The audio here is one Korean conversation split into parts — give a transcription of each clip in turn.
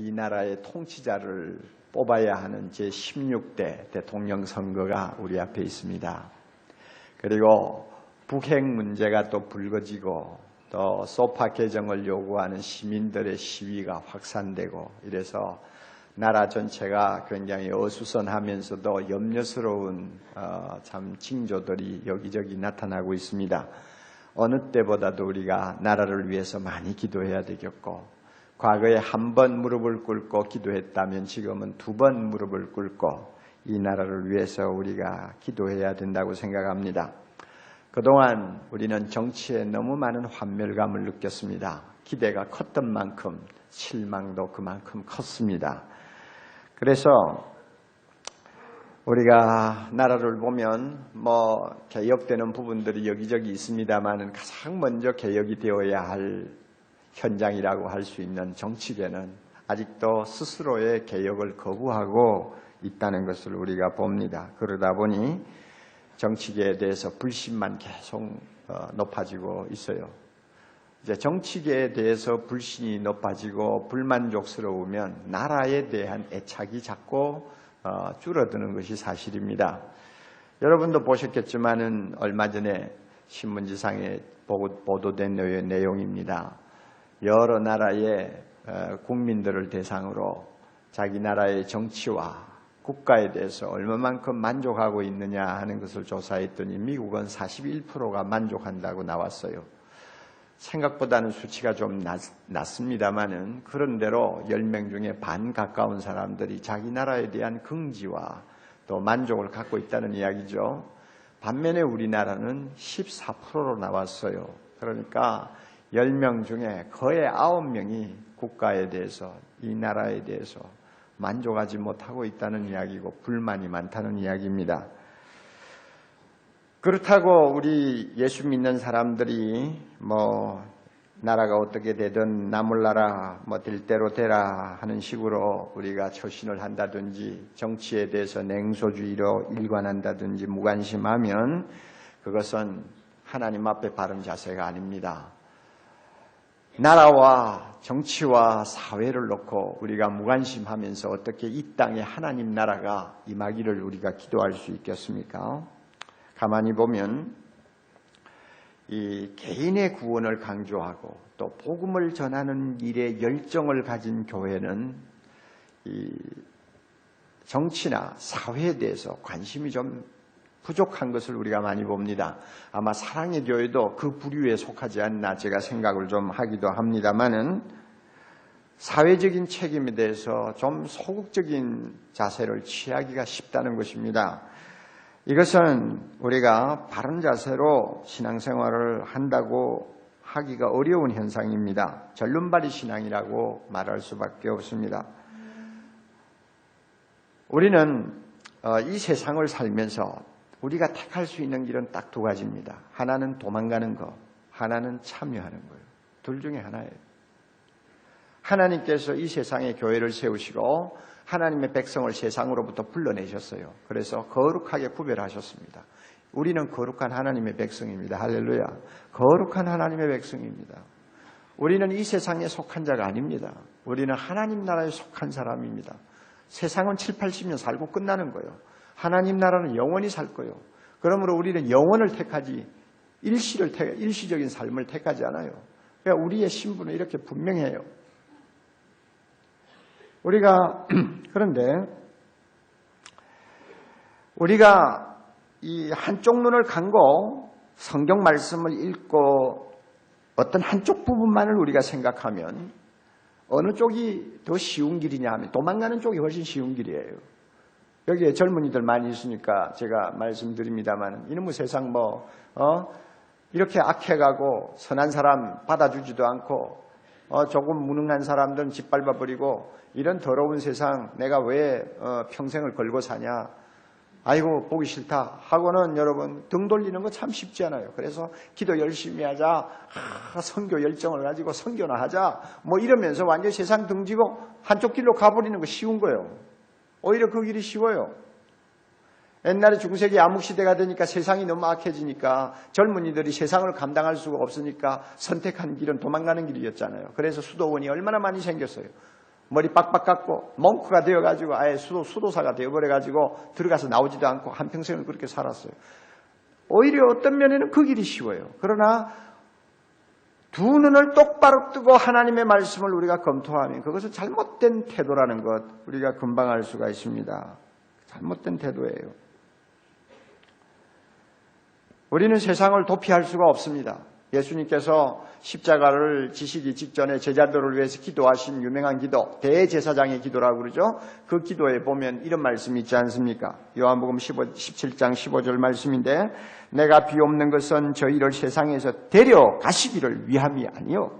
이 나라의 통치자를 뽑아야 하는 제16대 대통령 선거가 우리 앞에 있습니다. 그리고 북핵 문제가 또 불거지고 또 소파 개정을 요구하는 시민들의 시위가 확산되고 이래서 나라 전체가 굉장히 어수선하면서도 염려스러운 참 징조들이 여기저기 나타나고 있습니다. 어느 때보다도 우리가 나라를 위해서 많이 기도해야 되겠고 과거에 한 번 무릎을 꿇고 기도했다면 지금은 2번 무릎을 꿇고 이 나라를 위해서 우리가 기도해야 된다고 생각합니다. 그동안 우리는 정치에 너무 많은 환멸감을 느꼈습니다. 기대가 컸던 만큼 실망도 그만큼 컸습니다. 그래서 우리가 나라를 보면 개혁되는 부분들이 여기저기 있습니다만 가장 먼저 개혁이 되어야 할 현장이라고 할 수 있는 정치계는 아직도 스스로의 개혁을 거부하고 있다는 것을 우리가 봅니다. 그러다 보니 정치계에 대해서 불신만 계속 높아지고 있어요. 이제 정치계에 대해서 불신이 높아지고 불만족스러우면 나라에 대한 애착이 자꾸 줄어드는 것이 사실입니다. 여러분도 보셨겠지만은 얼마 전에 신문지상에 보도된 내용입니다. 여러 나라의 국민들을 대상으로 자기 나라의 정치와 국가에 대해서 얼마만큼 만족하고 있느냐 하는 것을 조사했더니 미국은 41%가 만족한다고 나왔어요. 생각보다는 수치가 좀 낮습니다만은 그런대로 10명 중에 반 가까운 사람들이 자기 나라에 대한 긍지와 또 만족을 갖고 있다는 이야기죠. 반면에 우리나라는 14%로 나왔어요. 그러니까 10명 중에 거의 9명이 국가에 대해서 이 나라에 대해서 만족하지 못하고 있다는 이야기고 불만이 많다는 이야기입니다. 그렇다고 우리 예수 믿는 사람들이 나라가 어떻게 되든 나몰라라 될 대로 되라 하는 식으로 우리가 처신을 한다든지 정치에 대해서 냉소주의로 일관한다든지 무관심하면 그것은 하나님 앞에 바른 자세가 아닙니다. 나라와 정치와 사회를 놓고 우리가 무관심하면서 어떻게 이 땅에 하나님 나라가 임하기를 우리가 기도할 수 있겠습니까? 가만히 보면 이 개인의 구원을 강조하고 또 복음을 전하는 일에 열정을 가진 교회는 이 정치나 사회에 대해서 관심이 좀 부족한 것을 우리가 많이 봅니다. 아마 사랑의 교회도 그 부류에 속하지 않나 제가 생각을 좀 하기도 합니다만은 사회적인 책임에 대해서 좀 소극적인 자세를 취하기가 쉽다는 것입니다. 이것은 우리가 바른 자세로 신앙생활을 한다고 하기가 어려운 현상입니다. 절름발이 신앙이라고 말할 수밖에 없습니다. 우리는 이 세상을 살면서 우리가 택할 수 있는 길은 딱 2가지입니다. 하나는 도망가는 거, 하나는 참여하는 거예요. 둘 중에 하나예요. 하나님께서 이 세상에 교회를 세우시고 하나님의 백성을 세상으로부터 불러내셨어요. 그래서 거룩하게 구별하셨습니다. 우리는 거룩한 하나님의 백성입니다. 할렐루야. 거룩한 하나님의 백성입니다. 우리는 이 세상에 속한 자가 아닙니다. 우리는 하나님 나라에 속한 사람입니다. 세상은 7, 80년 살고 끝나는 거예요. 하나님 나라는 영원히 살 거예요. 그러므로 우리는 영원을 택하지 일시적인 삶을 택하지 않아요. 그러니까 우리의 신분은 이렇게 분명해요. 그런데 우리가 이 한쪽 눈을 감고 성경 말씀을 읽고 어떤 한쪽 부분만을 우리가 생각하면 어느 쪽이 더 쉬운 길이냐 하면 도망가는 쪽이 훨씬 쉬운 길이에요. 여기에 젊은이들 많이 있으니까 제가 말씀드립니다만 이놈의 세상 이렇게 악해가고 선한 사람 받아주지도 않고 조금 무능한 사람들은 짓밟아버리고 이런 더러운 세상 내가 왜 평생을 걸고 사냐 아이고 보기 싫다 하고는 여러분 등 돌리는 거 참 쉽지 않아요. 그래서 기도 열심히 하자 선교 열정을 가지고 선교나 하자 이러면서 완전히 세상 등지고 한쪽 길로 가버리는 거 쉬운 거예요. 오히려 그 길이 쉬워요. 옛날에 중세기 암흑시대가 되니까 세상이 너무 악해지니까 젊은이들이 세상을 감당할 수가 없으니까 선택한 길은 도망가는 길이었잖아요. 그래서 수도원이 얼마나 많이 생겼어요. 머리 빡빡 깎고 몽크가 되어가지고 아예 수도사가 되어버려가지고 들어가서 나오지도 않고 한평생을 그렇게 살았어요. 오히려 어떤 면에는 그 길이 쉬워요. 그러나 두 눈을 똑바로 뜨고 하나님의 말씀을 우리가 검토하면 그것은 잘못된 태도라는 것 우리가 금방 알 수가 있습니다. 잘못된 태도예요. 우리는 세상을 도피할 수가 없습니다. 예수님께서 십자가를 지시기 직전에 제자들을 위해서 기도하신 유명한 기도, 대제사장의 기도라고 그러죠. 그 기도에 보면 이런 말씀이 있지 않습니까? 요한복음 17장 15절 말씀인데 내가 비옵는 것은 저희를 세상에서 데려가시기를 위함이 아니요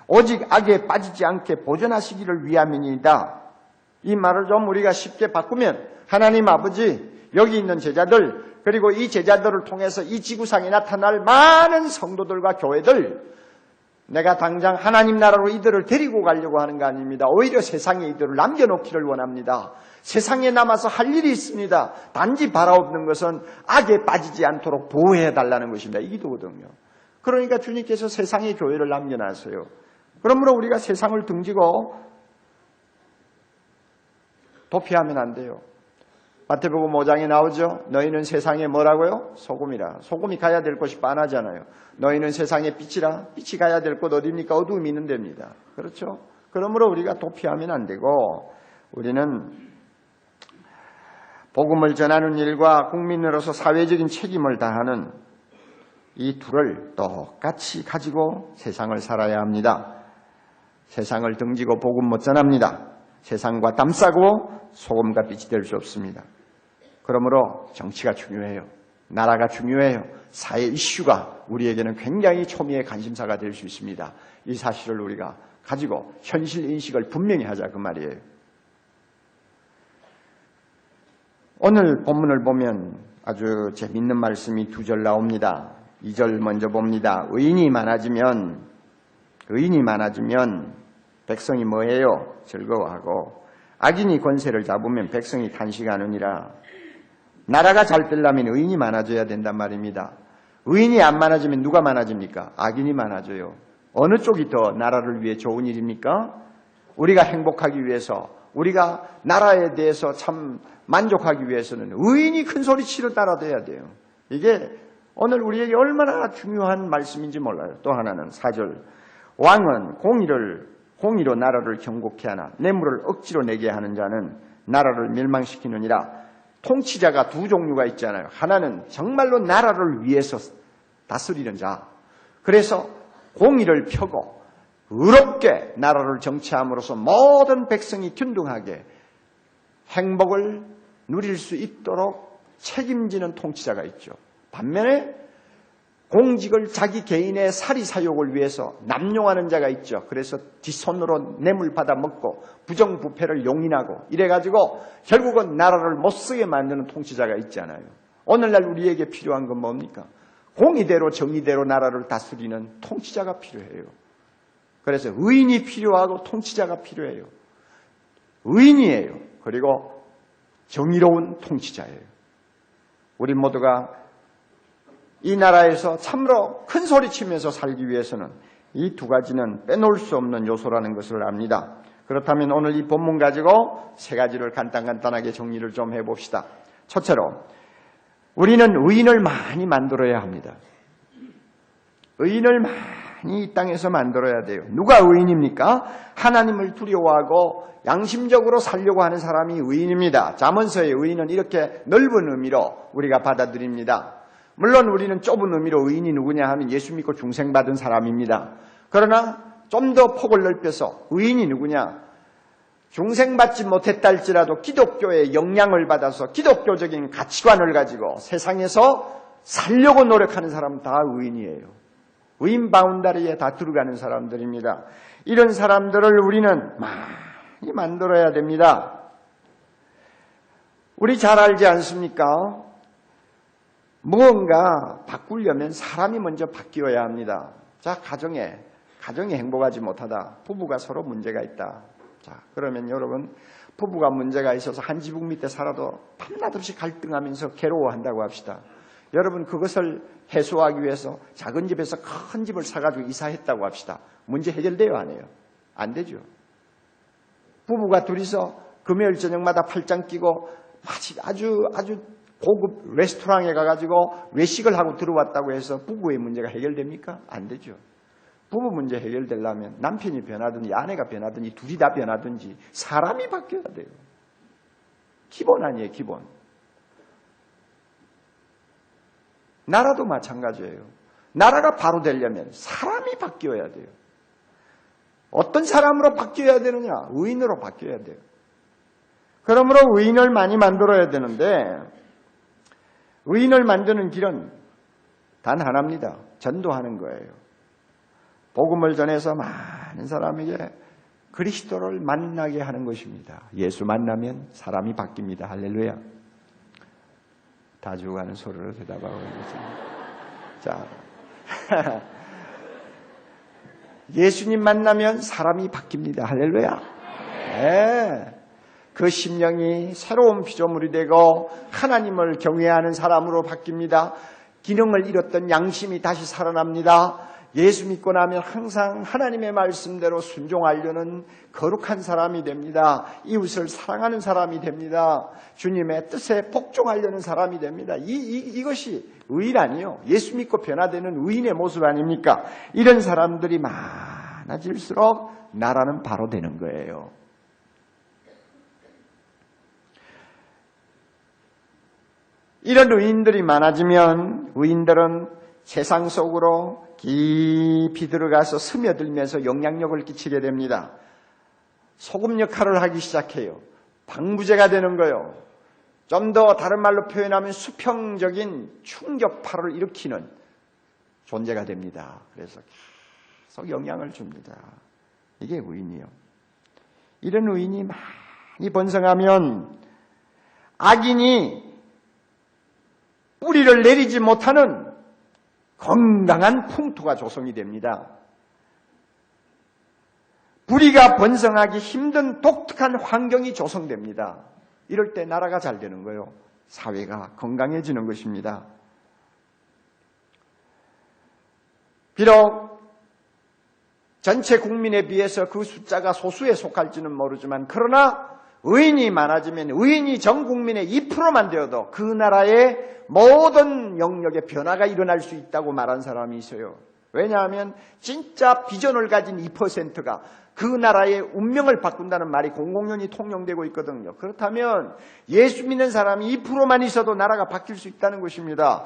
오직 악에 빠지지 않게 보존하시기를 위함이니이다. 이 말을 좀 우리가 쉽게 바꾸면 하나님 아버지 여기 있는 제자들 그리고 이 제자들을 통해서 이 지구상에 나타날 많은 성도들과 교회들 내가 당장 하나님 나라로 이들을 데리고 가려고 하는 거 아닙니다. 오히려 세상에 이들을 남겨놓기를 원합니다. 세상에 남아서 할 일이 있습니다. 단지 바라옵는 것은 악에 빠지지 않도록 보호해달라는 것입니다. 이 기도거든요. 그러니까 주님께서 세상에 교회를 남겨놨어요. 그러므로 우리가 세상을 등지고 도피하면 안 돼요. 마태복음 5장에 나오죠. 너희는 세상에 뭐라고요? 소금이라. 소금이 가야 될 곳이 뻔하잖아요. 너희는 세상의 빛이라. 빛이 가야 될 곳 어디입니까? 어두움이 있는 데입니다. 그렇죠? 그러므로 우리가 도피하면 안 되고 우리는 복음을 전하는 일과 국민으로서 사회적인 책임을 다하는 이 둘을 똑같이 가지고 세상을 살아야 합니다. 세상을 등지고 복음 못 전합니다. 세상과 담싸고 소금과 빛이 될 수 없습니다. 그러므로 정치가 중요해요. 나라가 중요해요. 사회 이슈가 우리에게는 굉장히 초미의 관심사가 될 수 있습니다. 이 사실을 우리가 가지고 현실 인식을 분명히 하자 그 말이에요. 오늘 본문을 보면 아주 재밌는 말씀이 2절 나옵니다. 2절 먼저 봅니다. 의인이 많아지면 백성이 뭐해요? 즐거워하고 악인이 권세를 잡으면 백성이 탄식하느니라. 나라가 잘 되려면 의인이 많아져야 된단 말입니다. 의인이 안 많아지면 누가 많아집니까? 악인이 많아져요. 어느 쪽이 더 나라를 위해 좋은 일입니까? 우리가 행복하기 위해서 우리가 나라에 대해서 참 만족하기 위해서는 의인이 큰 소리치러 따라대야 돼요. 이게 오늘 우리에게 얼마나 중요한 말씀인지 몰라요. 또 하나는 4절 왕은 공의로 나라를 경고케 하나 뇌물을 억지로 내게 하는 자는 나라를 멸망시키느니라. 통치자가 두 종류가 있잖아요. 하나는 정말로 나라를 위해서 다스리는 자. 그래서 공의를 펴고 의롭게 나라를 정치함으로써 모든 백성이 균등하게 행복을 누릴 수 있도록 책임지는 통치자가 있죠. 반면에 공직을 자기 개인의 사리사욕을 위해서 남용하는 자가 있죠. 그래서 뒷손으로 뇌물 받아 먹고 부정부패를 용인하고 이래가지고 결국은 나라를 못쓰게 만드는 통치자가 있잖아요. 오늘날 우리에게 필요한 건 뭡니까? 공의대로 정의대로 나라를 다스리는 통치자가 필요해요. 그래서 의인이 필요하고 통치자가 필요해요. 의인이에요. 그리고 정의로운 통치자예요. 우리 모두가 이 나라에서 참으로 큰 소리치면서 살기 위해서는 이 두 가지는 빼놓을 수 없는 요소라는 것을 압니다. 그렇다면 오늘 이 본문 가지고 세 가지를 간단하게 정리를 좀 해봅시다. 첫째로 우리는 의인을 많이 만들어야 합니다. 의인을 많이 이 땅에서 만들어야 돼요. 누가 의인입니까? 하나님을 두려워하고 양심적으로 살려고 하는 사람이 의인입니다. 잠언서의 의인은 이렇게 넓은 의미로 우리가 받아들입니다. 물론 우리는 좁은 의미로 의인이 누구냐 하면 예수 믿고 중생받은 사람입니다. 그러나 좀 더 폭을 넓혀서 의인이 누구냐? 중생받지 못했다 할지라도 기독교의 영향을 받아서 기독교적인 가치관을 가지고 세상에서 살려고 노력하는 사람은 다 의인이에요. 의인 바운다리에 다 들어가는 사람들입니다. 이런 사람들을 우리는 많이 만들어야 됩니다. 우리 잘 알지 않습니까? 무언가 바꾸려면 사람이 먼저 바뀌어야 합니다. 자, 가정에 행복하지 못하다. 부부가 서로 문제가 있다. 자, 그러면 여러분, 부부가 문제가 있어서 한 지붕 밑에 살아도 밤낮 없이 갈등하면서 괴로워한다고 합시다. 여러분, 그것을 해소하기 위해서 작은 집에서 큰 집을 사가지고 이사했다고 합시다. 문제 해결돼요, 안 해요? 안 되죠. 부부가 둘이서 금요일 저녁마다 팔짱 끼고 아주 고급 레스토랑에 가가지고 외식을 하고 들어왔다고 해서 부부의 문제가 해결됩니까? 안 되죠. 부부 문제 해결되려면 남편이 변하든지 아내가 변하든지 둘이 다 변하든지 사람이 바뀌어야 돼요. 기본 아니에요, 기본. 나라도 마찬가지예요. 나라가 바로 되려면 사람이 바뀌어야 돼요. 어떤 사람으로 바뀌어야 되느냐? 의인으로 바뀌어야 돼요. 그러므로 의인을 많이 만들어야 되는데 의인을 만드는 길은 단 하나입니다. 전도하는 거예요. 복음을 전해서 많은 사람에게 그리스도를 만나게 하는 것입니다. 예수 만나면 사람이 바뀝니다. 할렐루야. 다 죽어가는 소리로 대답하고 있습니다. 자, 예수님 만나면 사람이 바뀝니다. 할렐루야. 네. 그 심령이 새로운 피조물이 되고 하나님을 경외하는 사람으로 바뀝니다. 기능을 잃었던 양심이 다시 살아납니다. 예수 믿고 나면 항상 하나님의 말씀대로 순종하려는 거룩한 사람이 됩니다. 이웃을 사랑하는 사람이 됩니다. 주님의 뜻에 복종하려는 사람이 됩니다. 이것이 의인 아니요. 예수 믿고 변화되는 의인의 모습 아닙니까? 이런 사람들이 많아질수록 나라는 바로 되는 거예요. 이런 의인들이 많아지면 의인들은 세상 속으로 깊이 들어가서 스며들면서 영향력을 끼치게 됩니다. 소금 역할을 하기 시작해요. 방부제가 되는 거예요. 좀 더 다른 말로 표현하면 수평적인 충격파를 일으키는 존재가 됩니다. 그래서 계속 영향을 줍니다. 이게 의인이요. 이런 의인이 많이 번성하면 악인이 뿌리를 내리지 못하는 건강한 풍토가 조성이 됩니다. 불의가 번성하기 힘든 독특한 환경이 조성됩니다. 이럴 때 나라가 잘 되는 거예요. 사회가 건강해지는 것입니다. 비록 전체 국민에 비해서 그 숫자가 소수에 속할지는 모르지만 그러나 의인이 많아지면 의인이 전 국민의 2%만 되어도 그 나라의 모든 영역에 변화가 일어날 수 있다고 말한 사람이 있어요. 왜냐하면 진짜 비전을 가진 2%가 그 나라의 운명을 바꾼다는 말이 공공연히 통용되고 있거든요. 그렇다면 예수 믿는 사람이 2%만 있어도 나라가 바뀔 수 있다는 것입니다.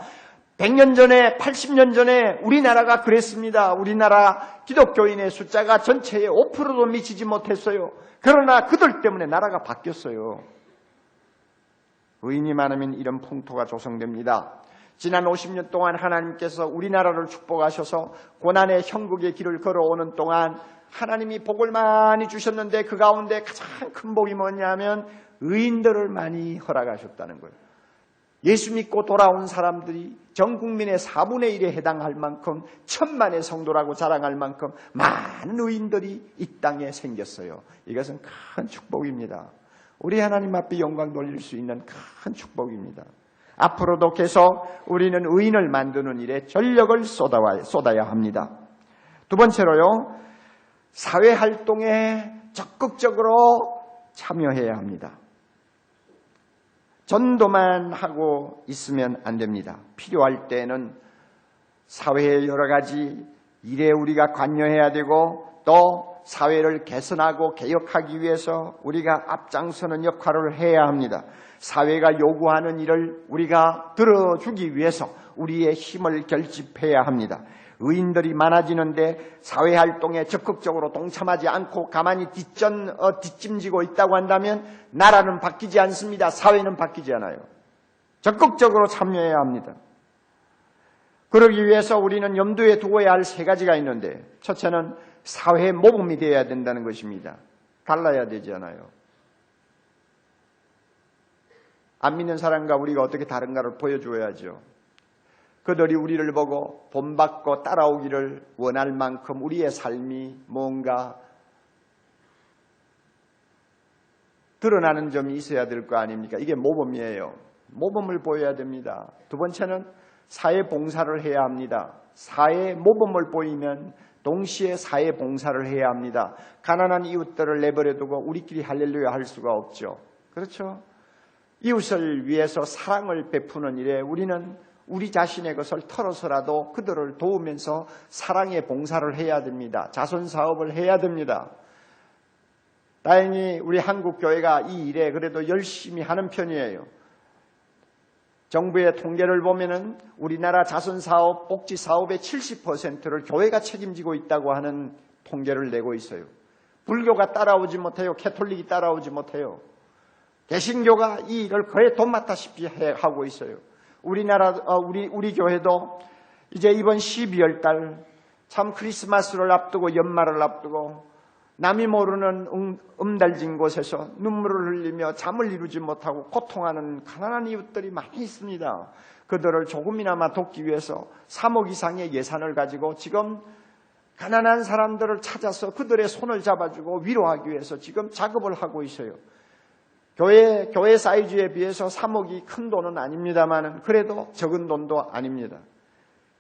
100년 전에 80년 전에 우리나라가 그랬습니다. 우리나라 기독교인의 숫자가 전체의 5%도 미치지 못했어요. 그러나 그들 때문에 나라가 바뀌었어요. 의인이 많으면 이런 풍토가 조성됩니다. 지난 50년 동안 하나님께서 우리나라를 축복하셔서 고난의 형국의 길을 걸어오는 동안 하나님이 복을 많이 주셨는데 그 가운데 가장 큰 복이 뭐냐면 의인들을 많이 허락하셨다는 거예요. 예수 믿고 돌아온 사람들이 전 국민의 4분의 1에 해당할 만큼 1000만의 성도라고 자랑할 만큼 많은 의인들이 이 땅에 생겼어요. 이것은 큰 축복입니다. 우리 하나님 앞에 영광 돌릴 수 있는 큰 축복입니다. 앞으로도 계속 우리는 의인을 만드는 일에 전력을 쏟아야 합니다. 두 번째로요, 사회활동에 적극적으로 참여해야 합니다. 전도만 하고 있으면 안 됩니다. 필요할 때는 사회의 여러 가지 일에 우리가 관여해야 되고 또 사회를 개선하고 개혁하기 위해서 우리가 앞장서는 역할을 해야 합니다. 사회가 요구하는 일을 우리가 들어주기 위해서 우리의 힘을 결집해야 합니다. 의인들이 많아지는데 사회활동에 적극적으로 동참하지 않고 가만히 뒷짐지고 있다고 한다면 나라는 바뀌지 않습니다. 사회는 바뀌지 않아요. 적극적으로 참여해야 합니다. 그러기 위해서 우리는 염두에 두어야 할 3가지가 있는데 첫째는 사회 모범이 되어야 된다는 것입니다. 달라야 되지 않아요. 안 믿는 사람과 우리가 어떻게 다른가를 보여줘야죠. 그들이 우리를 보고 본받고 따라오기를 원할 만큼 우리의 삶이 뭔가 드러나는 점이 있어야 될 거 아닙니까? 이게 모범이에요. 모범을 보여야 됩니다. 두 번째는 사회 봉사를 해야 합니다. 사회 모범을 보이면 동시에 사회 봉사를 해야 합니다. 가난한 이웃들을 내버려두고 우리끼리 할렐루야 할 수가 없죠. 그렇죠? 이웃을 위해서 사랑을 베푸는 일에 우리는 우리 자신의 것을 털어서라도 그들을 도우면서 사랑의 봉사를 해야 됩니다. 자선사업을 해야 됩니다. 다행히 우리 한국교회가 이 일에 그래도 열심히 하는 편이에요. 정부의 통계를 보면은 우리나라 자선사업, 복지사업의 70%를 교회가 책임지고 있다고 하는 통계를 내고 있어요. 불교가 따라오지 못해요. 캐톨릭이 따라오지 못해요. 개신교가 이 일을 거의 돈맡다시피 하고 있어요. 우리 교회도 이제 이번 12월 달 참 크리스마스를 앞두고 연말을 앞두고 남이 모르는 음달진 곳에서 눈물을 흘리며 잠을 이루지 못하고 고통하는 가난한 이웃들이 많이 있습니다. 그들을 조금이나마 돕기 위해서 3억 이상의 예산을 가지고 지금 가난한 사람들을 찾아서 그들의 손을 잡아주고 위로하기 위해서 지금 작업을 하고 있어요. 교회 사이즈에 비해서 3억이 큰 돈은 아닙니다만 그래도 적은 돈도 아닙니다.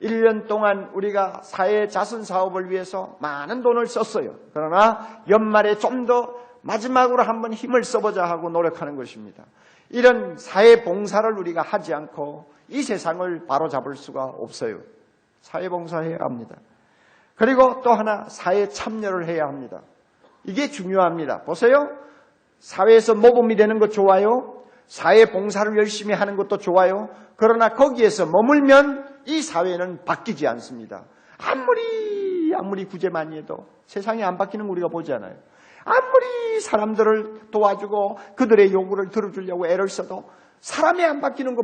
1년 동안 우리가 사회 자선 사업을 위해서 많은 돈을 썼어요. 그러나 연말에 좀 더 마지막으로 한번 힘을 써보자 하고 노력하는 것입니다. 이런 사회 봉사를 우리가 하지 않고 이 세상을 바로잡을 수가 없어요. 사회 봉사해야 합니다. 그리고 또 하나 사회 참여를 해야 합니다. 이게 중요합니다. 보세요. 사회에서 모범이 되는 것 좋아요. 사회 봉사를 열심히 하는 것도 좋아요. 그러나 거기에서 머물면 이 사회는 바뀌지 않습니다. 아무리 구제 많이 해도 세상이 안 바뀌는 거 우리가 보지 않아요. 아무리 사람들을 도와주고 그들의 요구를 들어주려고 애를 써도 사람이 안 바뀌는 거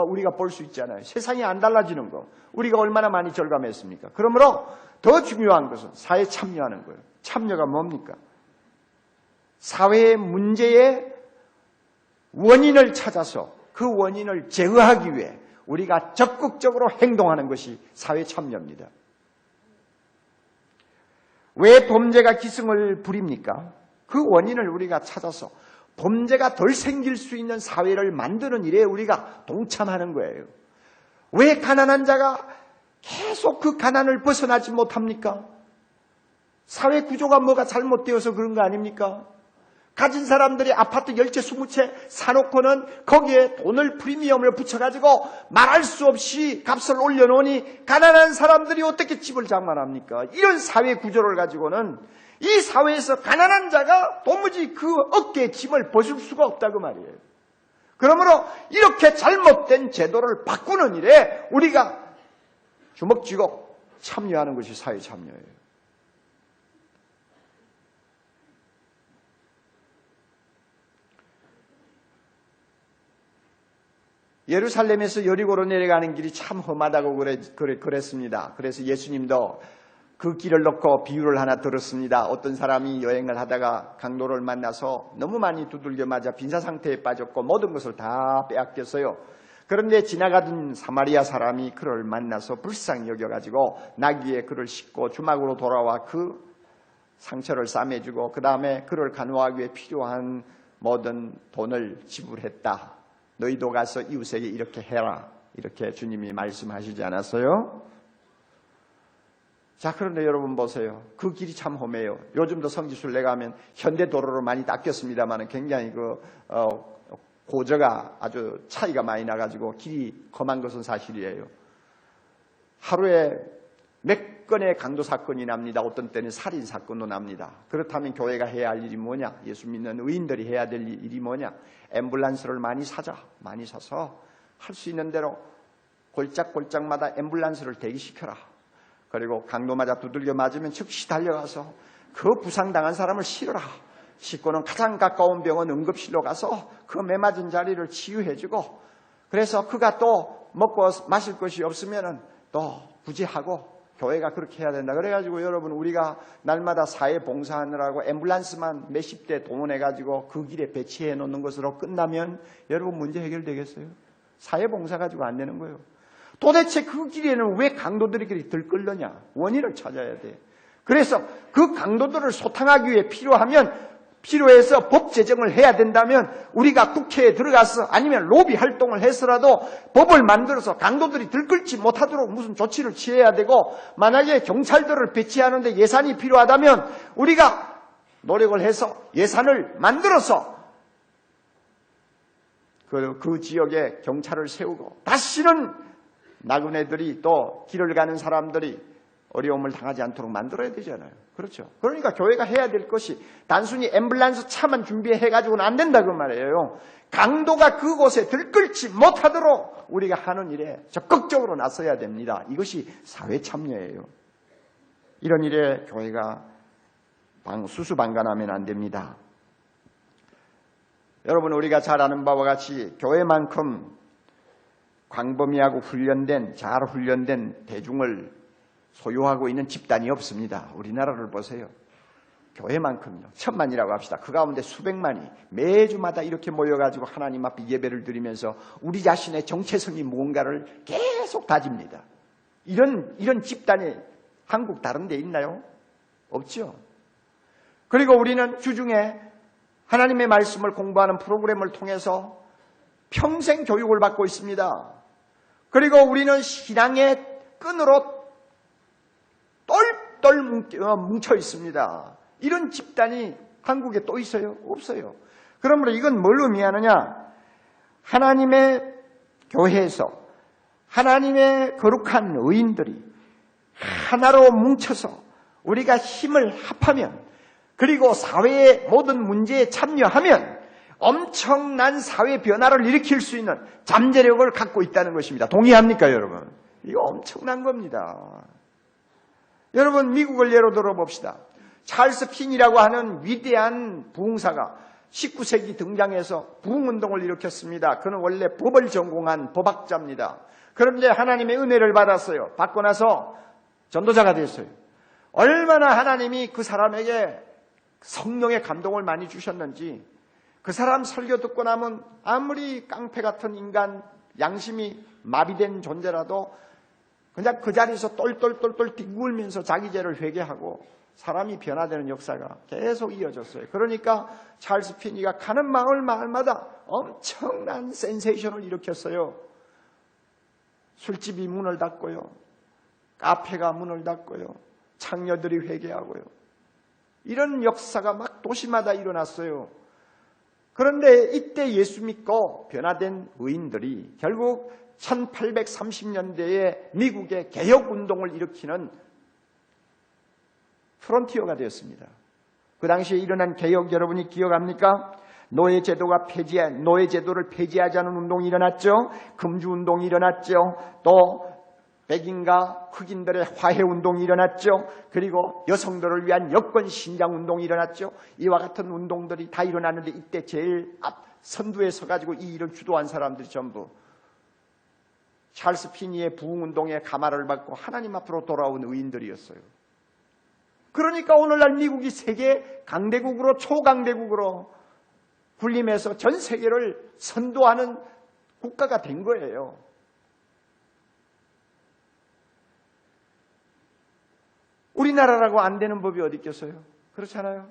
우리가 볼 수 있잖아요. 세상이 안 달라지는 거 우리가 얼마나 많이 절감했습니까? 그러므로 더 중요한 것은 사회에 참여하는 거예요. 참여가 뭡니까? 사회의 문제의 원인을 찾아서 그 원인을 제어하기 위해 우리가 적극적으로 행동하는 것이 사회 참여입니다. 왜 범죄가 기승을 부립니까? 그 원인을 우리가 찾아서 범죄가 덜 생길 수 있는 사회를 만드는 일에 우리가 동참하는 거예요. 왜 가난한 자가 계속 그 가난을 벗어나지 못합니까? 사회 구조가 뭐가 잘못되어서 그런 거 아닙니까? 가진 사람들이 아파트 10채 20채 사놓고는 거기에 돈을 프리미엄을 붙여가지고 말할 수 없이 값을 올려놓으니 가난한 사람들이 어떻게 집을 장만합니까? 이런 사회 구조를 가지고는 이 사회에서 가난한 자가 도무지 그 어깨에 짐을 벗을 수가 없다고 말이에요. 그러므로 이렇게 잘못된 제도를 바꾸는 일에 우리가 주먹 쥐고 참여하는 것이 사회 참여예요. 예루살렘에서 여리고로 내려가는 길이 참 험하다고 그랬습니다. 그래서 예수님도 그 길을 놓고 비유를 하나 들었습니다. 어떤 사람이 여행을 하다가 강도를 만나서 너무 많이 두들겨 맞아 빈사 상태에 빠졌고 모든 것을 다 빼앗겼어요. 그런데 지나가던 사마리아 사람이 그를 만나서 불쌍히 여겨가지고 나귀에 그를 싣고 주막으로 돌아와 그 상처를 싸매주고 그 다음에 그를 간호하기 위해 필요한 모든 돈을 지불했다. 너희도 가서 이웃에게 이렇게 해라. 이렇게 주님이 말씀하시지 않았어요? 자, 그런데 여러분 보세요. 그 길이 참 험해요. 요즘도 성지순례 가면 현대도로로 많이 닦였습니다만 굉장히 고저가 아주 차이가 많이 나가지고 길이 험한 것은 사실이에요. 하루에 몇 건의 강도 사건이 납니다. 어떤 때는 살인 사건도 납니다. 그렇다면 교회가 해야 할 일이 뭐냐? 예수 믿는 의인들이 해야 될 일이 뭐냐? 앰뷸런스를 많이 사서 할 수 있는 대로 골짝골짝마다 앰뷸런스를 대기시켜라. 그리고 강도 맞아 두들겨 맞으면 즉시 달려가서 그 부상당한 사람을 실어라. 싣고는 가장 가까운 병원 응급실로 가서 그 매맞은 자리를 치유해주고 그래서 그가 또 먹고 마실 것이 없으면 또 구제하고 교회가 그렇게 해야 된다. 그래가지고 여러분 우리가 날마다 사회 봉사하느라고 앰뷸런스만 몇십 대 동원해가지고 그 길에 배치해 놓는 것으로 끝나면 여러분 문제 해결되겠어요? 사회 봉사 가지고 안 되는 거예요. 도대체 그 길에는 왜 강도들이 그렇게 들끓느냐? 원인을 찾아야 돼. 그래서 그 강도들을 소탕하기 위해 필요하면 필요해서 법 제정을 해야 된다면 우리가 국회에 들어가서 아니면 로비 활동을 해서라도 법을 만들어서 강도들이 들끓지 못하도록 무슨 조치를 취해야 되고, 만약에 경찰들을 배치하는데 예산이 필요하다면 우리가 노력을 해서 예산을 만들어서 그 지역에 경찰을 세우고, 다시는 나그네들이 또 길을 가는 사람들이 어려움을 당하지 않도록 만들어야 되잖아요. 그렇죠. 그러니까 교회가 해야 될 것이 단순히 앰뷸런스 차만 준비해가지고는 안 된다 그 말이에요. 강도가 그곳에 들끓지 못하도록 우리가 하는 일에 적극적으로 나서야 됩니다. 이것이 사회 참여예요. 이런 일에 교회가 수수방관하면 안 됩니다. 여러분, 우리가 잘 아는 바와 같이 교회만큼 광범위하고 잘 훈련된 대중을 소유하고 있는 집단이 없습니다. 우리나라를 보세요. 교회만큼요. 1000만이라고 합시다. 그 가운데 수백만이 매주마다 이렇게 모여가지고 하나님 앞에 예배를 드리면서 우리 자신의 정체성이 무언가를 계속 다집니다. 이런 집단이 한국 다른 데 있나요? 없죠. 그리고 우리는 주중에 하나님의 말씀을 공부하는 프로그램을 통해서 평생 교육을 받고 있습니다. 그리고 우리는 신앙의 끈으로 똘똘 뭉쳐 있습니다. 이런 집단이 한국에 또 있어요? 없어요. 그러므로 이건 뭘 의미하느냐? 하나님의 교회에서 하나님의 거룩한 의인들이 하나로 뭉쳐서 우리가 힘을 합하면, 그리고 사회의 모든 문제에 참여하면 엄청난 사회 변화를 일으킬 수 있는 잠재력을 갖고 있다는 것입니다. 동의합니까, 여러분? 이거 엄청난 겁니다. 여러분, 미국을 예로 들어봅시다. 찰스 핀이라고 하는 위대한 부흥사가 19세기 등장해서 부흥운동을 일으켰습니다. 그는 원래 법을 전공한 법학자입니다. 그런데 하나님의 은혜를 받았어요. 받고 나서 전도자가 됐어요. 얼마나 하나님이 그 사람에게 성령의 감동을 많이 주셨는지, 그 사람 설교 듣고 나면 아무리 깡패 같은 인간, 양심이 마비된 존재라도 그냥 그 자리에서 똘똘똘똘 뒹굴면서 자기 죄를 회개하고 사람이 변화되는 역사가 계속 이어졌어요. 그러니까 찰스 피니가 가는 마을마다 엄청난 센세이션을 일으켰어요. 술집이 문을 닫고요. 카페가 문을 닫고요. 창녀들이 회개하고요. 이런 역사가 막 도시마다 일어났어요. 그런데 이때 예수 믿고 변화된 의인들이 결국 1830년대에 미국의 개혁운동을 일으키는 프론티어가 되었습니다. 그 당시에 일어난 개혁 여러분이 기억합니까? 노예제도를 폐지하자는 운동이 일어났죠. 금주운동이 일어났죠. 또 백인과 흑인들의 화해운동이 일어났죠. 그리고 여성들을 위한 여권신장운동이 일어났죠. 이와 같은 운동들이 다 일어났는데, 이때 제일 앞 선두에 서가지고 이 일을 주도한 사람들이 전부 찰스 피니의 부흥운동의 가마를 받고 하나님 앞으로 돌아온 의인들이었어요. 그러니까 오늘날 미국이 세계 강대국으로, 초강대국으로 군림해서 전 세계를 선도하는 국가가 된 거예요. 우리나라라고 안 되는 법이 어디 있겠어요? 그렇잖아요.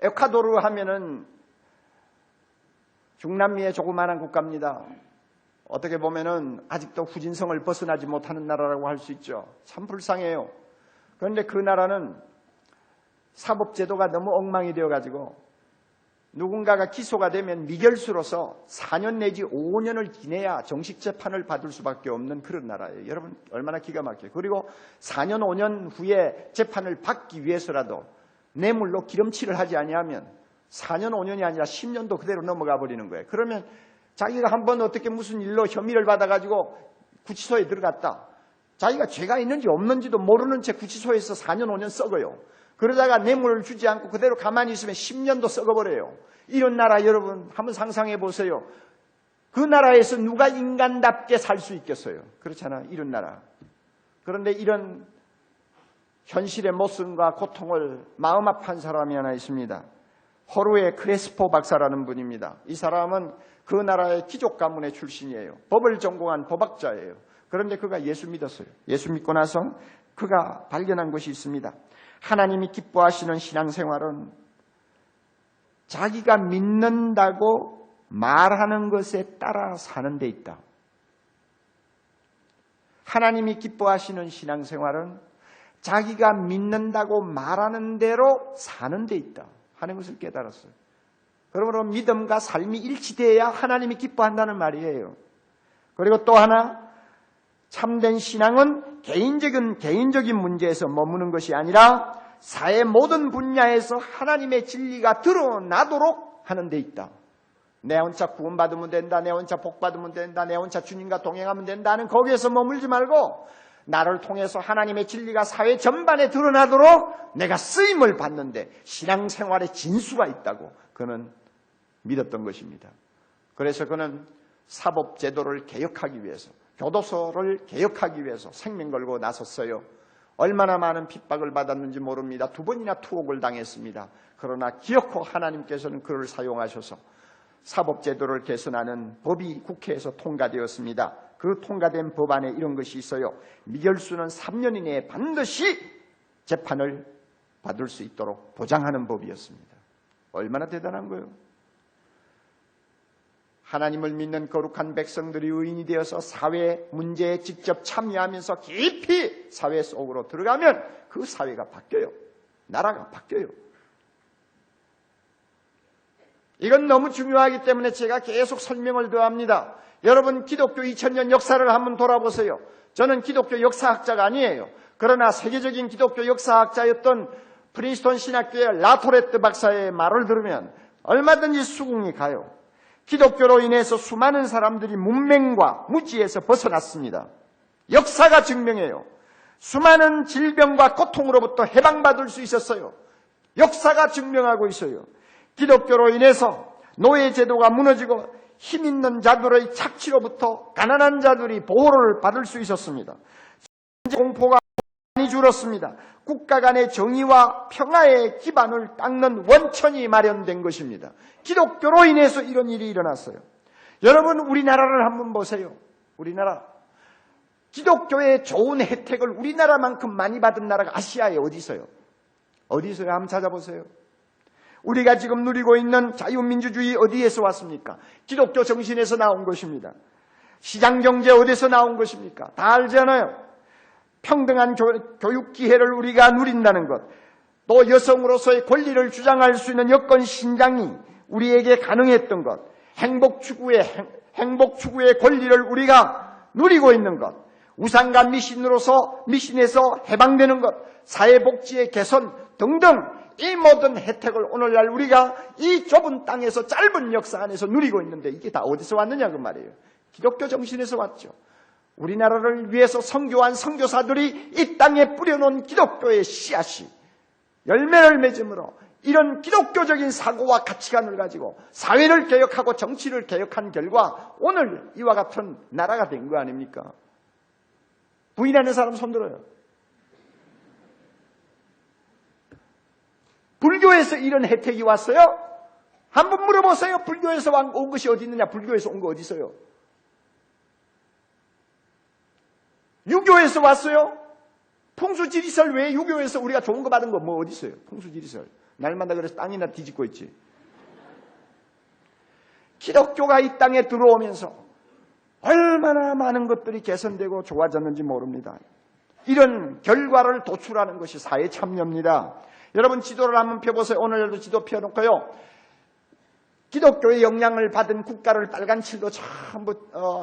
에콰도르 하면은 중남미의 조그마한 국가입니다. 어떻게 보면은 아직도 후진성을 벗어나지 못하는 나라라고 할 수 있죠. 참 불쌍해요. 그런데 그 나라는 사법제도가 너무 엉망이 되어가지고 누군가가 기소가 되면 미결수로서 4년 내지 5년을 지내야 정식 재판을 받을 수밖에 없는 그런 나라예요. 여러분, 얼마나 기가 막혀요. 그리고 4년 5년 후에 재판을 받기 위해서라도 뇌물로 기름칠을 하지 아니하면 4년 5년이 아니라 10년도 그대로 넘어가 버리는 거예요. 그러면 자기가 한번 어떻게 무슨 일로 혐의를 받아가지고 구치소에 들어갔다. 자기가 죄가 있는지 없는지도 모르는 채 구치소에서 4년 5년 썩어요. 그러다가 뇌물을 주지 않고 그대로 가만히 있으면 10년도 썩어버려요. 이런 나라 여러분 한번 상상해 보세요. 그 나라에서 누가 인간답게 살 수 있겠어요? 그렇잖아, 이런 나라. 그런데 이런 현실의 모순과 고통을 마음 아파한 사람이 하나 있습니다. 호르헤 크레스포 박사라는 분입니다. 이 사람은 그 나라의 귀족 가문의 출신이에요. 법을 전공한 법학자예요. 그런데 그가 예수 믿었어요. 예수 믿고 나서 그가 발견한 것이 있습니다. 하나님이 기뻐하시는 신앙생활은 자기가 믿는다고 말하는 것에 따라 사는 데 있다. 하나님이 기뻐하시는 신앙생활은 자기가 믿는다고 말하는 대로 사는 데 있다 하는 것을 깨달았어요. 그러므로 믿음과 삶이 일치돼야 하나님이 기뻐한다는 말이에요. 그리고 또 하나, 참된 신앙은 개인적인 문제에서 머무는 것이 아니라 사회 모든 분야에서 하나님의 진리가 드러나도록 하는 데 있다. 내 혼자 구원받으면 된다, 내 혼자 복받으면 된다, 내 혼자 주님과 동행하면 된다는 거기에서 머물지 말고 나를 통해서 하나님의 진리가 사회 전반에 드러나도록 내가 쓰임을 받는데 신앙생활에 진수가 있다고 그는 믿었던 것입니다. 그래서 그는 사법제도를 개혁하기 위해서, 교도소를 개혁하기 위해서 생명 걸고 나섰어요. 얼마나 많은 핍박을 받았는지 모릅니다. 2번이나 투옥을 당했습니다. 그러나 기어코 하나님께서는 그를 사용하셔서 사법제도를 개선하는 법이 국회에서 통과되었습니다. 그 통과된 법안에 이런 것이 있어요. 미결수는 3년 이내에 반드시 재판을 받을 수 있도록 보장하는 법이었습니다. 얼마나 대단한 거예요. 하나님을 믿는 거룩한 백성들이 의인이 되어서 사회 문제에 직접 참여하면서 깊이 사회 속으로 들어가면 그 사회가 바뀌어요. 나라가 바뀌어요. 이건 너무 중요하기 때문에 제가 계속 설명을 더합니다. 여러분, 기독교 2000년 역사를 한번 돌아보세요. 저는 기독교 역사학자가 아니에요. 그러나 세계적인 기독교 역사학자였던 프린스턴 신학교의 라토레트 박사의 말을 들으면 얼마든지 수긍이 가요. 기독교로 인해서 수많은 사람들이 문맹과 무지에서 벗어났습니다. 역사가 증명해요. 수많은 질병과 고통으로부터 해방받을 수 있었어요. 역사가 증명하고 있어요. 기독교로 인해서 노예제도가 무너지고 힘 있는 자들의 착취로부터 가난한 자들이 보호를 받을 수 있었습니다. 공포가 많이 줄었습니다. 국가 간의 정의와 평화의 기반을 닦는 원천이 마련된 것입니다. 기독교로 인해서 이런 일이 일어났어요. 여러분, 우리나라를 한번 보세요. 우리나라. 기독교의 좋은 혜택을 우리나라만큼 많이 받은 나라가 아시아에 어디 있어요? 어디 있어요? 한번 찾아보세요. 우리가 지금 누리고 있는 자유민주주의 어디에서 왔습니까? 기독교 정신에서 나온 것입니다. 시장경제 어디서 나온 것입니까? 다 알잖아요. 평등한 교육 기회를 우리가 누린다는 것, 또 여성으로서의 권리를 주장할 수 있는 여건 신장이 우리에게 가능했던 것, 행복 추구의 권리를 우리가 누리고 있는 것, 우상과 미신에서 해방되는 것, 사회복지의 개선 등등 이 모든 혜택을 오늘날 우리가 이 좁은 땅에서 짧은 역사 안에서 누리고 있는데 이게 다 어디서 왔느냐 그 말이에요. 기독교 정신에서 왔죠. 우리나라를 위해서 선교한 선교사들이 이 땅에 뿌려놓은 기독교의 씨앗이 열매를 맺음으로 이런 기독교적인 사고와 가치관을 가지고 사회를 개혁하고 정치를 개혁한 결과 오늘 이와 같은 나라가 된 거 아닙니까? 부인하는 사람 손 들어요. 불교에서 이런 혜택이 왔어요? 한번 물어보세요. 불교에서 온 것이 어디 있느냐? 불교에서 온 거 어디 있어요? 유교에서 왔어요? 풍수지리설 외에 유교에서 우리가 좋은 거 받은 거 뭐 어디 있어요? 풍수지리설. 날마다 그래서 땅이나 뒤집고 있지. 기독교가 이 땅에 들어오면서 얼마나 많은 것들이 개선되고 좋아졌는지 모릅니다. 이런 결과를 도출하는 것이 사회 참여입니다. 여러분, 지도를 한번 펴보세요. 오늘도 지도 펴놓고요. 기독교의 영향을 받은 국가를 빨간 칠로 전부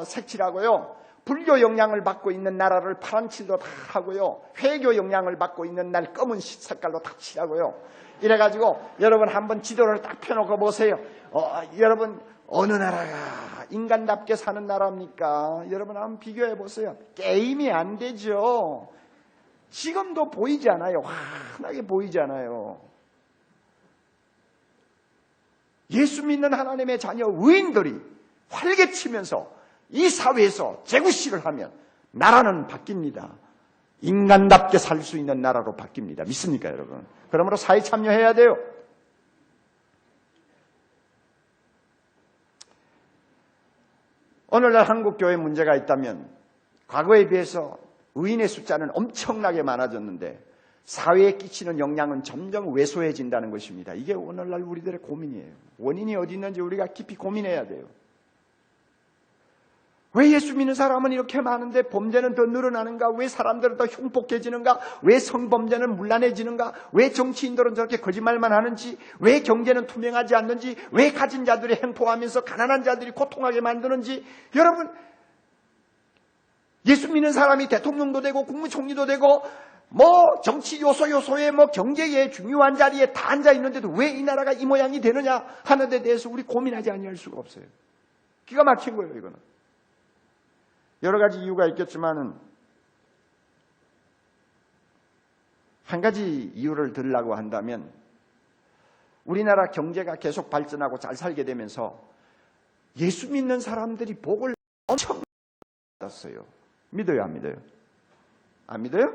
색칠하고요. 불교 영향을 받고 있는 나라를 파란 칠로 다 하고요. 회교 영향을 받고 있는 날 검은 색깔로 다 칠하고요. 이래가지고 여러분 한번 지도를 딱 펴놓고 보세요. 여러분 어느 나라가 인간답게 사는 나라입니까? 여러분 한번 비교해 보세요. 게임이 안 되죠. 지금도 보이지 않아요. 환하게 보이지 않아요. 예수 믿는 하나님의 자녀 의인들이 활개치면서 이 사회에서 재구시를 하면 나라는 바뀝니다. 인간답게 살 수 있는 나라로 바뀝니다. 믿습니까, 여러분? 그러므로 사회 참여해야 돼요. 오늘날 한국교회에 문제가 있다면 과거에 비해서 의인의 숫자는 엄청나게 많아졌는데 사회에 끼치는 영향은 점점 왜소해진다는 것입니다. 이게 오늘날 우리들의 고민이에요. 원인이 어디 있는지 우리가 깊이 고민해야 돼요. 왜 예수 믿는 사람은 이렇게 많은데 범죄는 더 늘어나는가? 왜 사람들은 더 흉폭해지는가? 왜 성범죄는 문란해지는가? 왜 정치인들은 저렇게 거짓말만 하는지? 왜 경제는 투명하지 않는지? 왜 가진 자들이 행복하면서 가난한 자들이 고통하게 만드는지? 여러분, 예수 믿는 사람이 대통령도 되고 국무총리도 되고 뭐 정치 요소에 뭐 경제에 중요한 자리에 다 앉아 있는데도 왜 이 나라가 이 모양이 되느냐 하는 데 대해서 우리 고민하지 아니할 수가 없어요. 기가 막힌 거예요, 이거는. 여러 가지 이유가 있겠지만은 한 가지 이유를 들으려고 한다면 우리나라 경제가 계속 발전하고 잘 살게 되면서 예수 믿는 사람들이 복을 엄청 받았어요. 믿어요, 안 믿어요? 안 믿어요?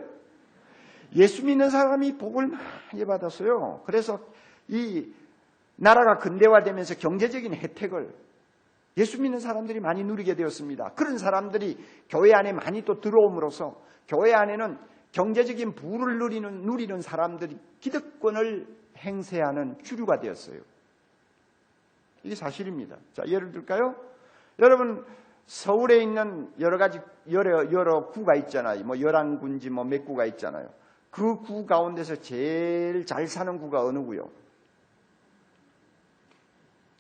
예수 믿는 사람이 복을 많이 받았어요. 그래서 이 나라가 근대화되면서 경제적인 혜택을 예수 믿는 사람들이 많이 누리게 되었습니다. 그런 사람들이 교회 안에 많이 또 들어옴으로써 교회 안에는 경제적인 부를 누리는 사람들이 기득권을 행세하는 주류가 되었어요. 이게 사실입니다. 자, 예를 들까요? 여러분, 서울에 있는 여러 구가 있잖아요. 뭐 열왕군지 뭐 몇 구가 있잖아요. 그 구 가운데서 제일 잘 사는 구가 어느 구요?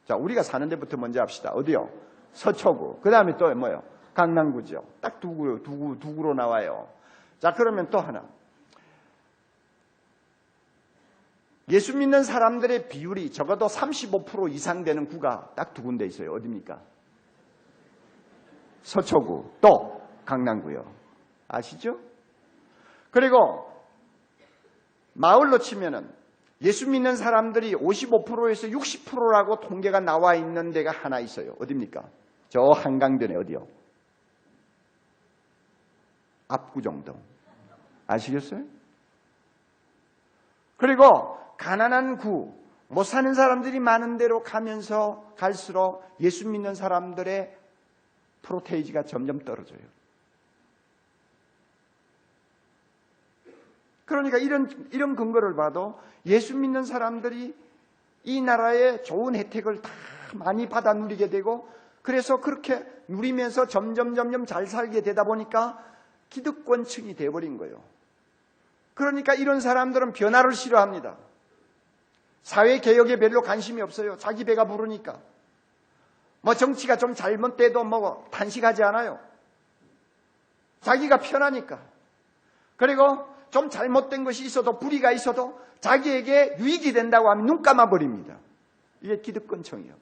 자, 우리가 사는 데부터 먼저 합시다. 어디요? 서초구. 그 다음에 또 뭐요? 강남구죠. 딱 두 구로 나와요. 자, 그러면 또 하나. 예수 믿는 사람들의 비율이 적어도 35% 이상 되는 구가 딱 두 군데 있어요. 어디입니까? 서초구, 또 강남구요. 아시죠? 그리고 마을로 치면은 예수 믿는 사람들이 55%에서 60%라고 통계가 나와 있는 데가 하나 있어요. 어디입니까? 저 한강변에 어디요? 압구정동. 아시겠어요? 그리고 가난한 구, 못 사는 사람들이 많은 데로 가면서 갈수록 예수 믿는 사람들의 프로테이지가 점점 떨어져요. 그러니까 이런 근거를 봐도 예수 믿는 사람들이 이 나라의 좋은 혜택을 다 많이 받아 누리게 되고 그래서 그렇게 누리면서 점점 잘 살게 되다 보니까 기득권층이 되어버린 거예요. 그러니까 이런 사람들은 변화를 싫어합니다. 사회개혁에 별로 관심이 없어요. 자기 배가 부르니까. 뭐 정치가 좀 잘못돼도 뭐 탄식하지 않아요. 자기가 편하니까. 그리고 좀 잘못된 것이 있어도 불의가 있어도 자기에게 유익이 된다고 하면 눈 감아버립니다. 이게 기득권층이에요.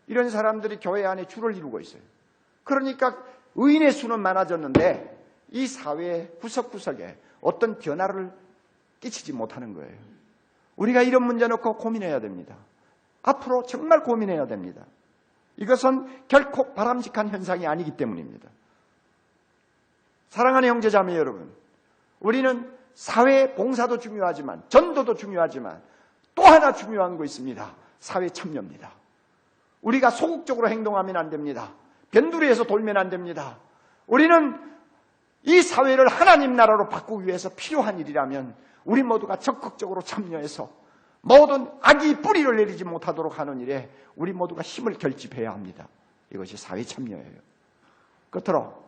이런 사람들이 교회 안에 줄을 이루고 있어요. 그러니까 의인의 수는 많아졌는데 이 사회 구석구석에 어떤 변화를 끼치지 못하는 거예요. 우리가 이런 문제 놓고 고민해야 됩니다. 앞으로 정말 고민해야 됩니다. 이것은 결코 바람직한 현상이 아니기 때문입니다. 사랑하는 형제자매 여러분, 우리는 사회 봉사도 중요하지만 전도도 중요하지만 또 하나 중요한 거 있습니다. 사회 참여입니다. 우리가 소극적으로 행동하면 안 됩니다. 변두리에서 돌면 안 됩니다. 우리는 이 사회를 하나님 나라로 바꾸기 위해서 필요한 일이라면 우리 모두가 적극적으로 참여해서 모든 악이 뿌리를 내리지 못하도록 하는 일에 우리 모두가 힘을 결집해야 합니다. 이것이 사회 참여예요. 끝으로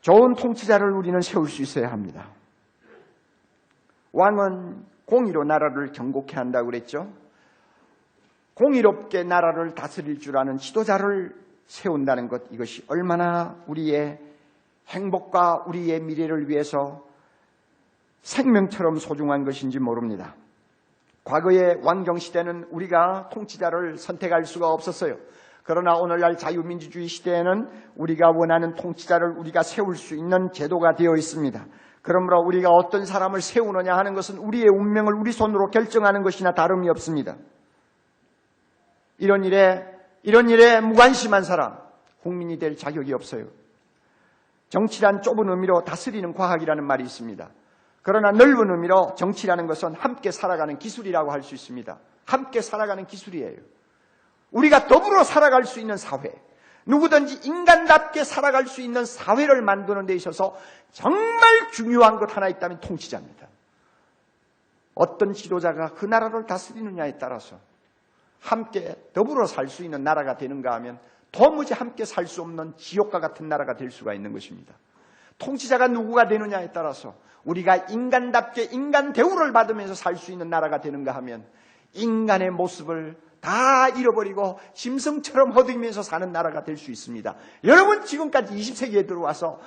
좋은 통치자를 우리는 세울 수 있어야 합니다. 왕은 공의로 나라를 경고케 한다고 그랬죠. 공의롭게 나라를 다스릴 줄 아는 지도자를 세운다는 것, 이것이 얼마나 우리의 행복과 우리의 미래를 위해서 생명처럼 소중한 것인지 모릅니다. 과거의 왕정시대는 우리가 통치자를 선택할 수가 없었어요. 그러나 오늘날 자유민주주의 시대에는 우리가 원하는 통치자를 우리가 세울 수 있는 제도가 되어 있습니다. 그러므로 우리가 어떤 사람을 세우느냐 하는 것은 우리의 운명을 우리 손으로 결정하는 것이나 다름이 없습니다. 이런 일에 무관심한 사람, 국민이 될 자격이 없어요. 정치란 좁은 의미로 다스리는 과학이라는 말이 있습니다. 그러나 넓은 의미로 정치라는 것은 함께 살아가는 기술이라고 할 수 있습니다. 함께 살아가는 기술이에요. 우리가 더불어 살아갈 수 있는 사회, 누구든지 인간답게 살아갈 수 있는 사회를 만드는 데 있어서 정말 중요한 것 하나 있다면 통치자입니다. 어떤 지도자가 그 나라를 다스리느냐에 따라서 함께 더불어 살 수 있는 나라가 되는가 하면 도무지 함께 살 수 없는 지옥과 같은 나라가 될 수가 있는 것입니다. 통치자가 누구가 되느냐에 따라서 우리가 인간답게 인간 대우를 받으면서 살 수 있는 나라가 되는가 하면 인간의 모습을 다 잃어버리고 짐승처럼 허둥이면서 사는 나라가 될 수 있습니다. 여러분, 지금까지 20세기에 들어와서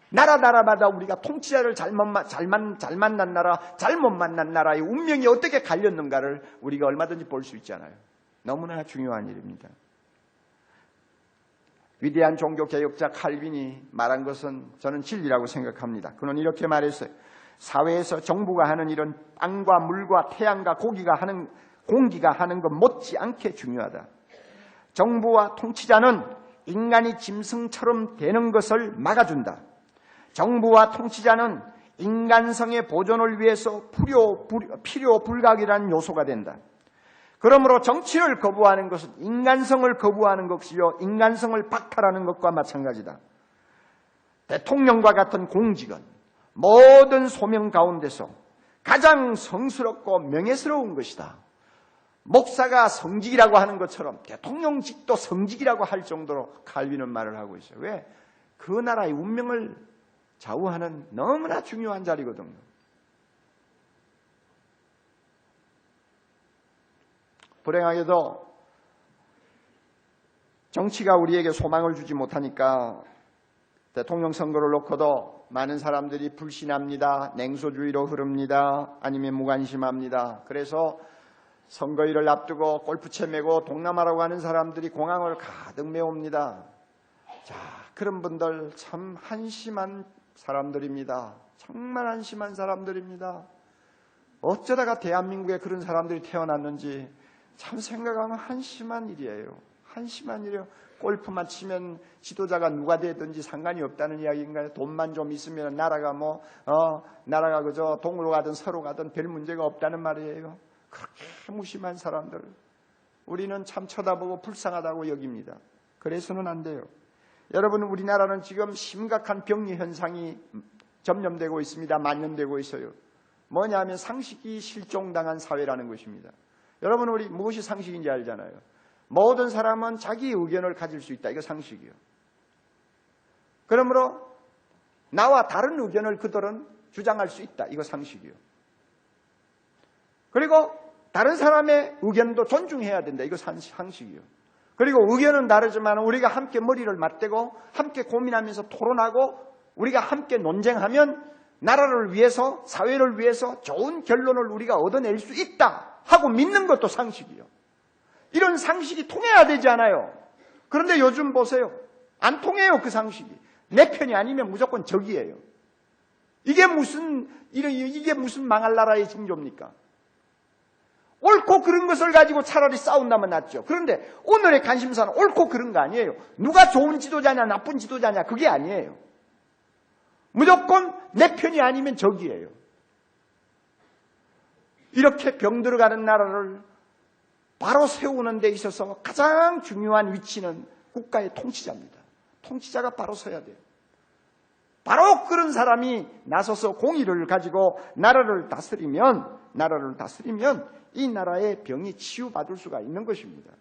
나라마다 우리가 통치자를 잘 만난 나라, 잘못 만난 나라의 운명이 어떻게 갈렸는가를 우리가 얼마든지 볼 수 있잖아요. 너무나 중요한 일입니다. 위대한 종교개혁자 칼빈이 말한 것은 저는 진리라고 생각합니다. 그는 이렇게 말했어요. 사회에서 정부가 하는 일은 땅과 물과 태양과 공기가 하는 것 못지않게 중요하다. 정부와 통치자는 인간이 짐승처럼 되는 것을 막아준다. 정부와 통치자는 인간성의 보존을 위해서 필요 불가결한 요소가 된다. 그러므로 정치를 거부하는 것은 인간성을 거부하는 것이요 인간성을 박탈하는 것과 마찬가지다. 대통령과 같은 공직은 모든 소명 가운데서 가장 성스럽고 명예스러운 것이다. 목사가 성직이라고 하는 것처럼 대통령직도 성직이라고 할 정도로 칼빈은 말을 하고 있어요. 왜? 그 나라의 운명을 좌우하는 너무나 중요한 자리거든요. 불행하게도 정치가 우리에게 소망을 주지 못하니까 대통령 선거를 놓고도 많은 사람들이 불신합니다. 냉소주의로 흐릅니다. 아니면 무관심합니다. 그래서 선거일을 앞두고 골프채 메고 동남아라고 하는 사람들이 공항을 가득 메웁니다. 자, 그런 분들 참 한심한 사람들입니다. 정말 한심한 사람들입니다. 어쩌다가 대한민국에 그런 사람들이 태어났는지 참 생각하면 한심한 일이에요. 한심한 일이에요. 골프만 치면 지도자가 누가 되든지 상관이 없다는 이야기인가요? 돈만 좀 있으면 나라가 나라가 그저 동으로 가든 서로 가든 별 문제가 없다는 말이에요. 그렇게 무심한 사람들 우리는 참 쳐다보고 불쌍하다고 여깁니다. 그래서는 안 돼요. 여러분, 우리나라는 지금 심각한 병리 현상이 점염되고 있습니다. 만연되고 있어요. 뭐냐면 상식이 실종당한 사회라는 것입니다. 여러분, 우리 무엇이 상식인지 알잖아요. 모든 사람은 자기 의견을 가질 수 있다. 이거 상식이요. 그러므로 나와 다른 의견을 그들은 주장할 수 있다. 이거 상식이요. 그리고 다른 사람의 의견도 존중해야 된다. 이거 상식이요. 그리고 의견은 다르지만 우리가 함께 머리를 맞대고 함께 고민하면서 토론하고 우리가 함께 논쟁하면 나라를 위해서, 사회를 위해서 좋은 결론을 우리가 얻어낼 수 있다 하고 믿는 것도 상식이요. 이런 상식이 통해야 되지 않아요. 그런데 요즘 보세요. 안 통해요, 그 상식이. 내 편이 아니면 무조건 적이에요. 이게 무슨 망할 나라의 징조입니까? 옳고 그른 것을 가지고 차라리 싸운다면 낫죠. 그런데 오늘의 관심사는 옳고 그른 거 아니에요. 누가 좋은 지도자냐 나쁜 지도자냐 그게 아니에요. 무조건 내 편이 아니면 적이에요. 이렇게 병들어가는 나라를 바로 세우는 데 있어서 가장 중요한 위치는 국가의 통치자입니다. 통치자가 바로 서야 돼요. 바로 그런 사람이 나서서 공의를 가지고 나라를 다스리면 이 나라의 병이 치유받을 수가 있는 것입니다.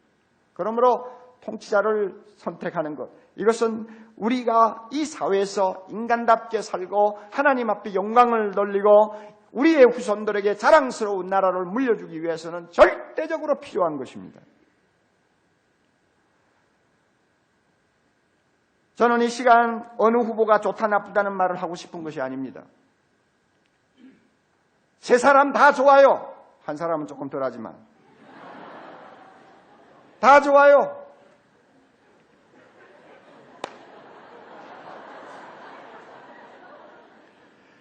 그러므로 통치자를 선택하는 것, 이것은 우리가 이 사회에서 인간답게 살고 하나님 앞에 영광을 돌리고 우리의 후손들에게 자랑스러운 나라를 물려주기 위해서는 절대적으로 필요한 것입니다. 저는 이 시간 어느 후보가 좋다 나쁘다는 말을 하고 싶은 것이 아닙니다. 세 사람 다 좋아요. 한 사람은 조금 덜하지만 다 좋아요.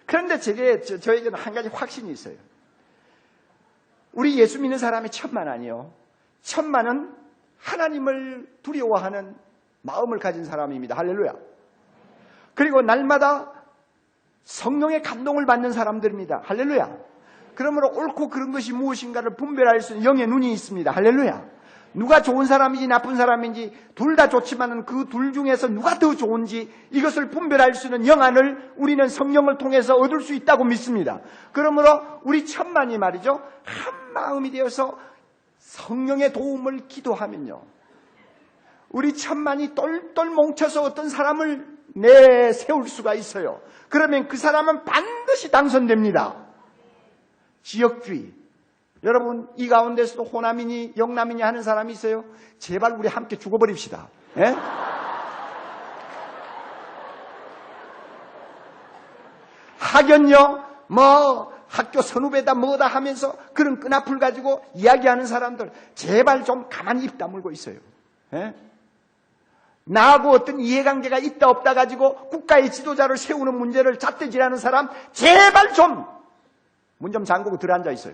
그런데 저에게는 한 가지 확신이 있어요. 우리 예수 믿는 사람이 천만아니요. 천만은 하나님을 두려워하는 마음을 가진 사람입니다. 할렐루야. 그리고 날마다 성령의 감동을 받는 사람들입니다. 할렐루야. 그러므로 옳고 그른 것이 무엇인가를 분별할 수 있는 영의 눈이 있습니다. 할렐루야. 누가 좋은 사람인지 나쁜 사람인지 둘 다 좋지만은 그 둘 중에서 누가 더 좋은지 이것을 분별할 수 있는 영안을 우리는 성령을 통해서 얻을 수 있다고 믿습니다. 그러므로 우리 천만이 말이죠, 한 마음이 되어서 성령의 도움을 기도하면요, 우리 천만이 똘똘 뭉쳐서 어떤 사람을 내세울 수가 있어요. 그러면 그 사람은 반드시 당선됩니다. 지역주의. 여러분, 이 가운데서도 호남이니 영남이니 하는 사람이 있어요? 제발 우리 함께 죽어버립시다. 예? 학연요, 학교 선후배다 뭐다 하면서 그런 끈앞을 가지고 이야기하는 사람들, 제발 좀 가만히 입 다물고 있어요. 예? 나하고 어떤 이해관계가 있다 없다 가지고 국가의 지도자를 세우는 문제를 잣대질하는 사람, 제발 좀 문 좀 잠그고 들어앉아 있어요.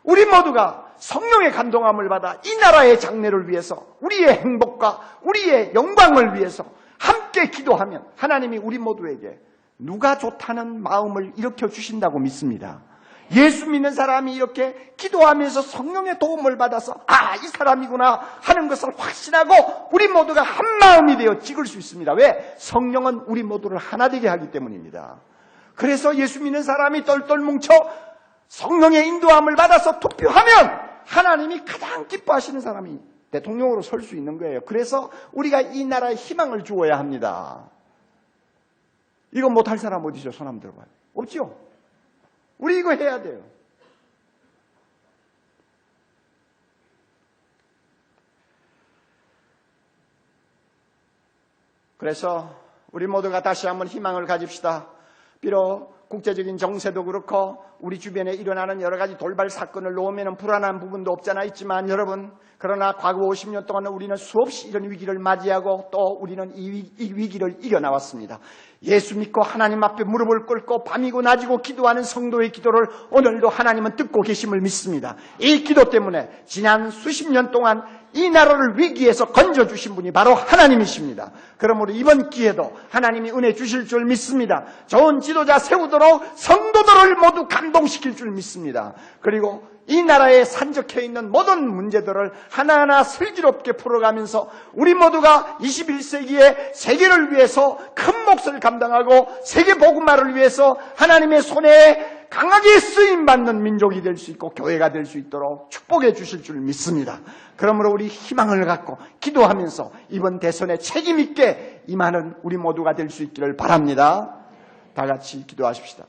우리 모두가 성령의 감동함을 받아 이 나라의 장래를 위해서, 우리의 행복과 우리의 영광을 위해서 함께 기도하면 하나님이 우리 모두에게 누가 좋다는 마음을 일으켜 주신다고 믿습니다. 예수 믿는 사람이 이렇게 기도하면서 성령의 도움을 받아서 이 사람이구나 하는 것을 확신하고 우리 모두가 한 마음이 되어 찍을 수 있습니다. 왜? 성령은 우리 모두를 하나 되게 하기 때문입니다. 그래서 예수 믿는 사람이 똘똘 뭉쳐 성령의 인도함을 받아서 투표하면 하나님이 가장 기뻐하시는 사람이 대통령으로 설 수 있는 거예요. 그래서 우리가 이 나라에 희망을 주어야 합니다. 이거 못할 사람 어디죠? 손 한번 들어봐요. 없죠? 우리 이거 해야 돼요. 그래서 우리 모두가 다시 한번 희망을 가집시다. 비록 국제적인 정세도 그렇고 우리 주변에 일어나는 여러 가지 돌발 사건을 놓으면 불안한 부분도 없잖아 있지만 여러분, 그러나 과거 50년 동안 우리는 수없이 이런 위기를 맞이하고 또 우리는 이 위기를 이겨나왔습니다. 예수 믿고 하나님 앞에 무릎을 꿇고 밤이고 낮이고 기도하는 성도의 기도를 오늘도 하나님은 듣고 계심을 믿습니다. 이 기도 때문에 지난 수십 년 동안 이 나라를 위기에서 건져주신 분이 바로 하나님이십니다. 그러므로 이번 기회도 하나님이 은혜 주실 줄 믿습니다. 좋은 지도자 세우도록 성도들을 모두 감동시킬 줄 믿습니다. 그리고 이 나라에 산적해 있는 모든 문제들을 하나하나 슬기롭게 풀어가면서 우리 모두가 21세기의 세계를 위해서 큰 몫을 감당하고 세계 복음화를 위해서 하나님의 손에 강하게 쓰임받는 민족이 될 수 있고 교회가 될 수 있도록 축복해 주실 줄 믿습니다. 그러므로 우리 희망을 갖고 기도하면서 이번 대선에 책임 있게 임하는 우리 모두가 될 수 있기를 바랍니다. 다 같이 기도하십시다.